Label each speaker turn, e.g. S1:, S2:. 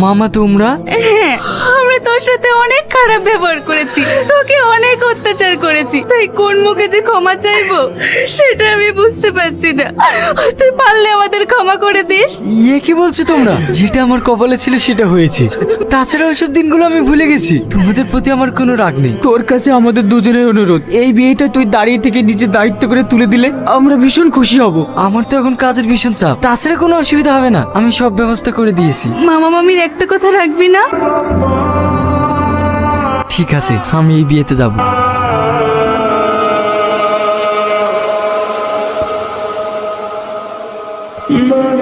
S1: মামা তোমরা?
S2: হ্যাঁ, আমরা তোর সাথে অনেক খারাপ ব্যবহার করেছি, তোকে অনেক অত্যাচার করেছি, তাই কোন মুখে যে ক্ষমা চাইবো সেটা আমি বুঝতে পারছি না। তুই পারলে আমাদের ক্ষমা করে দিস।
S1: ইয়ে কি বলছো তোমরা? যেটা আমার কপালে ছিল সেটা হয়েছে। তাছাড়া ওইসব দিনগুলো আমি ভুলে গেছি। তোমাদের প্রতি আমার কোনো রাগ নেই।
S3: তোর কাছে আমাদের দুজনের অনুরোধ, এই বিয়েটা তুই দাঁড়িয়ে থেকে নিজে দায়িত্ব করে তুলে দিলে আমরা ভীষণ খুশি হব।
S1: আমার তো এখন কাজের ভীষণ চাপ, তাছাড়া কোনো অসুবিধা হবে না, আমি সব ব্যবস্থা করে দিয়েছি।
S2: মামা মামির একটা কথা রাখবি না?
S1: ঠিক আছে, আমি এই বিয়েতে যাব।
S4: My